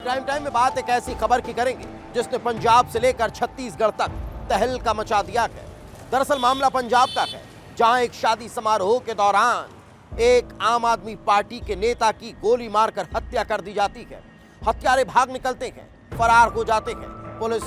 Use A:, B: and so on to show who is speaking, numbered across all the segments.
A: Crime time में बात एक ऐसी खबर की करेंगे जिसने पंजाब से लेकर छत्तीसगढ़ तक तहलका मचा दिया है। दरअसल मामला पंजाब का है, जहां एक शादी समारोह के दौरान एक आम आदमी पार्टी के नेता की गोली मारकर हत्या कर दी जाती है। हत्यारे भाग निकलते हैं, फरार हो जाते हैं। पुलिस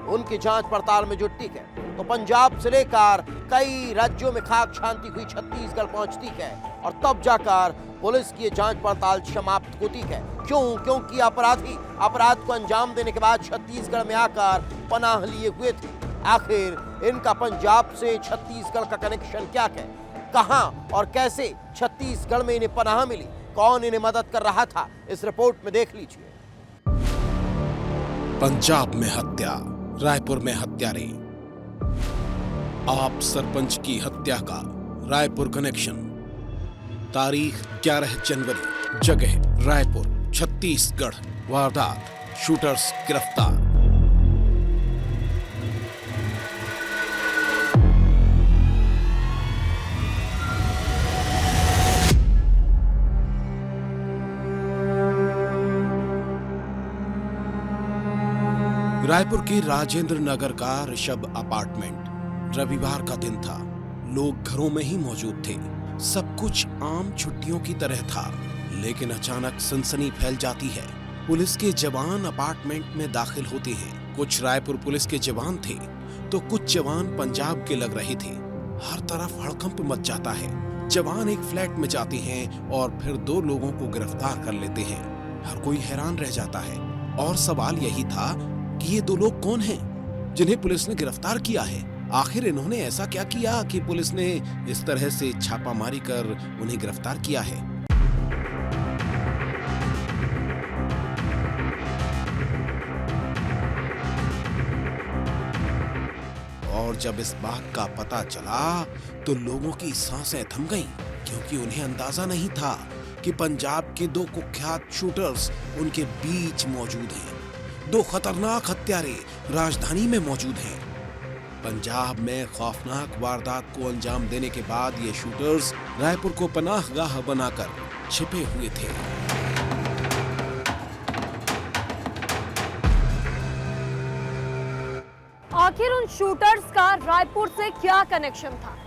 A: उनकी जांच पड़ताल में जुटती है तो पंजाब से लेकर कई राज्यों में खाक शांति हुई छत्तीसगढ़ पहुंचती है और तब जाकर पुलिस की जांच पड़ताल समाप्त होती है। क्योंकि अपराधी अपराध को अंजाम देने के बाद छत्तीसगढ़ में आकर पनाह लिए हुए थे। आखिर इनका पंजाब से छत्तीसगढ़ का कनेक्शन क्या है? कहां और कैसे छत्तीसगढ़ में इन्हें पनाह मिली? कौन इन्हें मदद कर रहा था? इस रिपोर्ट में देख लीजिए।
B: पंजाब में हत्या, रायपुर में हत्यारे। आप सरपंच की हत्या का रायपुर कनेक्शन। तारीख 11 जनवरी, जगह रायपुर, छत्तीसगढ़। वारदात, शूटर्स गिरफ्तार। रायपुर के राजेंद्र नगर का ऋषभ अपार्टमेंट। रविवार का दिन था, लोग घरों में ही मौजूद थे। सब कुछ आम छुट्टियों की तरह था, लेकिन अचानक सनसनी फैल जाती है। पुलिस के जवान अपार्टमेंट में दाखिल होते हैं। कुछ रायपुर पुलिस के जवान थे तो कुछ जवान पंजाब के लग रहे थे। हर तरफ हड़कंप मच जाता है। जवान एक फ्लैट में जाते हैं और फिर 2 लोगों को गिरफ्तार कर लेते हैं। हर कोई हैरान रह जाता है और सवाल यही था कि ये 2 लोग कौन हैं जिन्हें पुलिस ने गिरफ्तार किया है? आखिर इन्होंने ऐसा क्या किया कि पुलिस ने इस तरह से छापामारी कर उन्हें गिरफ्तार किया है? और जब इस बात का पता चला तो लोगों की सांसें थम गईं, क्योंकि उन्हें अंदाजा नहीं था कि पंजाब के 2 कुख्यात शूटर्स उनके बीच मौजूद हैं। 2 खतरनाक हत्यारे राजधानी में मौजूद हैं। पंजाब में खौफनाक वारदात को अंजाम देने के बाद ये शूटर्स रायपुर को पनाहगाह बनाकर छिपे हुए थे।
C: आखिर उन शूटर्स का रायपुर से क्या कनेक्शन था?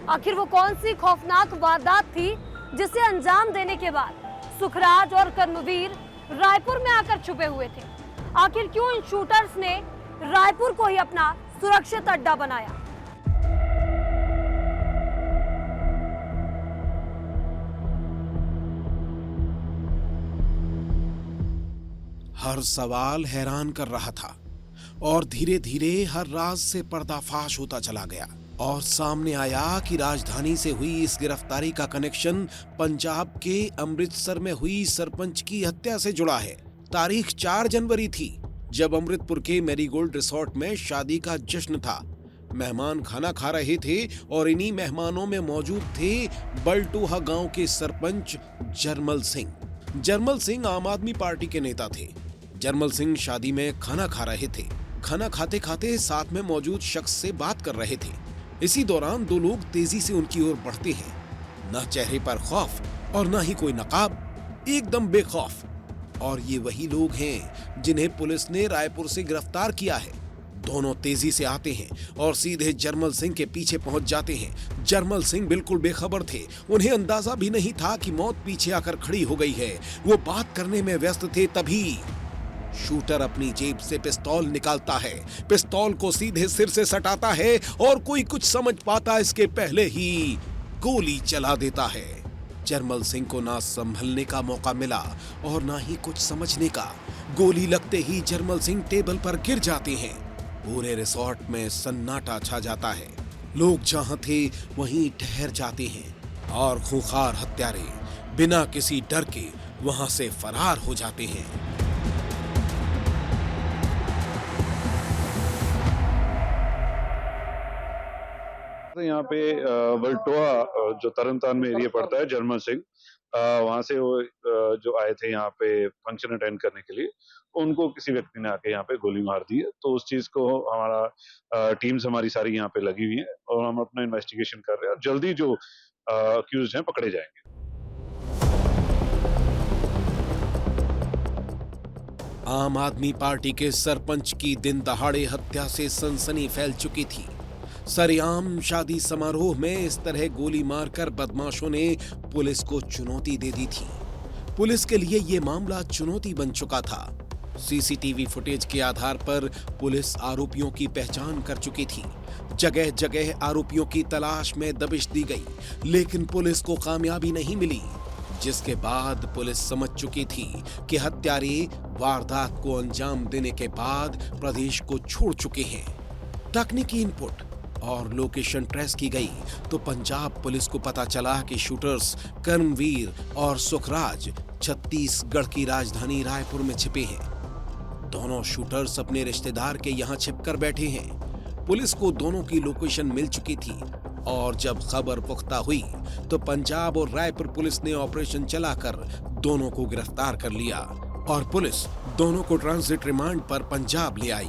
C: आखिर वो कौन सी खौफनाक वारदात थी जिसे अंजाम देने के बाद सुखराज और कर्मवीर रायपुर में आकर छुपे हुए थे? आखिर क्यों इन शूटर्स ने रायपुर को ही अपना सुरक्षित अड्डा बनाया?
B: हर सवाल हैरान कर रहा था और धीरे धीरे हर राज से पर्दाफाश होता चला गया और सामने आया कि राजधानी से हुई इस गिरफ्तारी का कनेक्शन पंजाब के अमृतसर में हुई सरपंच की हत्या से जुड़ा है। तारीख 4 जनवरी थी, जब अमृतपुर के मैरीगोल्ड रिसोर्ट में शादी का जश्न था। मेहमान खाना खा रहे थे और इन्हीं मेहमानों में मौजूद थे बलटोहा गांव के सरपंच जरमल सिंह। जरमल सिंह आम आदमी पार्टी के नेता थे। जरमल सिंह शादी में खाना खा रहे थे। खाना खाते खाते साथ में मौजूद शख्स से बात कर रहे थे। इसी दौरान 2 लोग तेजी से उनकी ओर बढ़ते हैं। न चेहरे पर खौफ और न ही कोई नकाब, एकदम बेखौफ। और ये वही लोग हैं जिन्हें पुलिस ने रायपुर से गिरफ्तार किया है। दोनों तेजी से आते हैं और सीधे जरमल सिंह के पीछे पहुंच जाते हैं। जरमल सिंह बिल्कुल बेखबर थे। उन्हें अंदाजा भी नहीं था कि मौत पीछे आकर खड़ी हो गई है। वो बात करने में व्यस्त थे, तभी शूटर अपनी जेब से पिस्तौल निकालता है। पिस्तौल को सीधे सिर से सटाता है और कोई कुछ समझ पाता इसके पहले ही गोली चला देता है। जरमल सिंह को ना संभलने का मौका मिला और ना ही कुछ समझने का। गोली लगते ही जरमल सिंह टेबल पर गिर जाते हैं। पूरे रिसोर्ट में सन्नाटा छा जाता है। लोग जहां थे वहीं ठहर जाते हैं और खूंखार हत्यारे बिना किसी डर के वहां से फरार हो जाते हैं।
D: तो यहाँ पे बलटोहा जो तरनतारन में एरिया पड़ता है, जरमल सिंह वहां से वो जो आए थे यहाँ पे फंक्शन अटेंड करने के लिए, उनको किसी व्यक्ति ने आके यहाँ पे गोली मार दी है। तो उस चीज को हमारा टीम्स हमारी सारी यहाँ पे लगी हुई है और हम अपना इन्वेस्टिगेशन कर रहे हैं और जल्दी जो अक्यूज्ड हैं पकड़े जाएंगे।
B: आम आदमी पार्टी के सरपंच की दिन दहाड़े हत्या से सनसनी फैल चुकी थी। सरेआम शादी समारोह में इस तरह गोली मारकर बदमाशों ने पुलिस को चुनौती दे दी थी। पुलिस के लिए ये मामला चुनौती बन चुका था। सीसीटीवी फुटेज के आधार पर पुलिस आरोपियों की पहचान कर चुकी थी। जगह जगह आरोपियों की तलाश में दबिश दी गई, लेकिन पुलिस को कामयाबी नहीं मिली, जिसके बाद पुलिस समझ चुकी थी कि हत्यारे वारदात को अंजाम देने के बाद प्रदेश को छोड़ चुके हैं। तकनीकी इनपुट और लोकेशन ट्रेस की गई तो पंजाब पुलिस को पता चला कि शूटर्स कर्मवीर और सुखराज छत्तीसगढ़ की राजधानी रायपुर में छिपे हैं। दोनों शूटर्स अपने रिश्तेदार के यहां छिपकर बैठे हैं। पुलिस को दोनों की लोकेशन मिल चुकी थी और जब खबर पुख्ता हुई तो पंजाब और रायपुर पुलिस ने ऑपरेशन चलाकर दोनों को गिरफ्तार कर लिया और पुलिस दोनों को ट्रांजिट रिमांड पर पंजाब ले आई।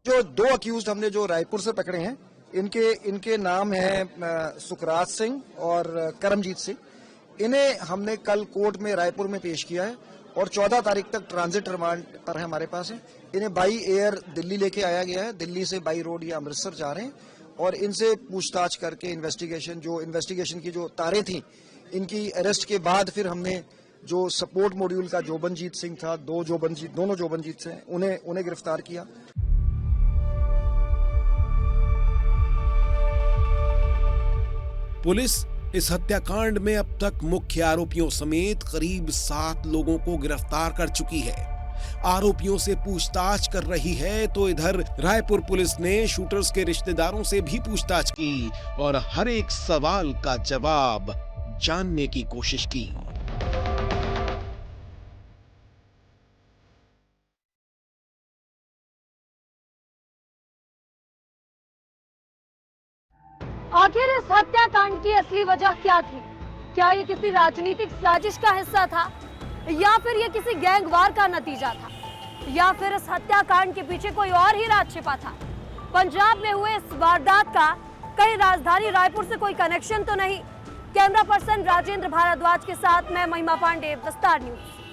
E: जो दो अक्यूज्ड हमने जो रायपुर से पकड़े हैं, इनके नाम है सुखराज सिंह और करमजीत सिंह। इन्हें हमने कल कोर्ट में रायपुर में पेश किया है और 14 तारीख तक ट्रांजिट रिमांड पर हमारे पास है। इन्हें बाई एयर दिल्ली लेके आया गया है। दिल्ली से बाई रोड ये अमृतसर जा रहे हैं और इनसे पूछताछ करके इन्वेस्टिगेशन की जो तारें थी, इनकी अरेस्ट के बाद फिर हमने जो सपोर्ट मॉड्यूल का जोबनजीत सिंह था, दोनों जोबनजीत से उन्हें गिरफ्तार किया।
B: पुलिस इस हत्याकांड में अब तक मुख्य आरोपियों समेत करीब 7 लोगों को गिरफ्तार कर चुकी है। आरोपियों से पूछताछ कर रही है तो इधर रायपुर पुलिस ने शूटर्स के रिश्तेदारों से भी पूछताछ की और हर एक सवाल का जवाब जानने की कोशिश की।
C: आखिर इस हत्याकांड की असली वजह क्या थी? क्या ये किसी राजनीतिक साजिश का हिस्सा था या फिर ये किसी गैंगवार का नतीजा था या फिर इस हत्याकांड के पीछे कोई और ही राज छिपा था? पंजाब में हुए इस वारदात का कहीं राजधानी रायपुर से कोई कनेक्शन तो नहीं? कैमरा पर्सन राजेंद्र भारद्वाज के साथ मैं महिमा पांडे, विस्तार न्यूज।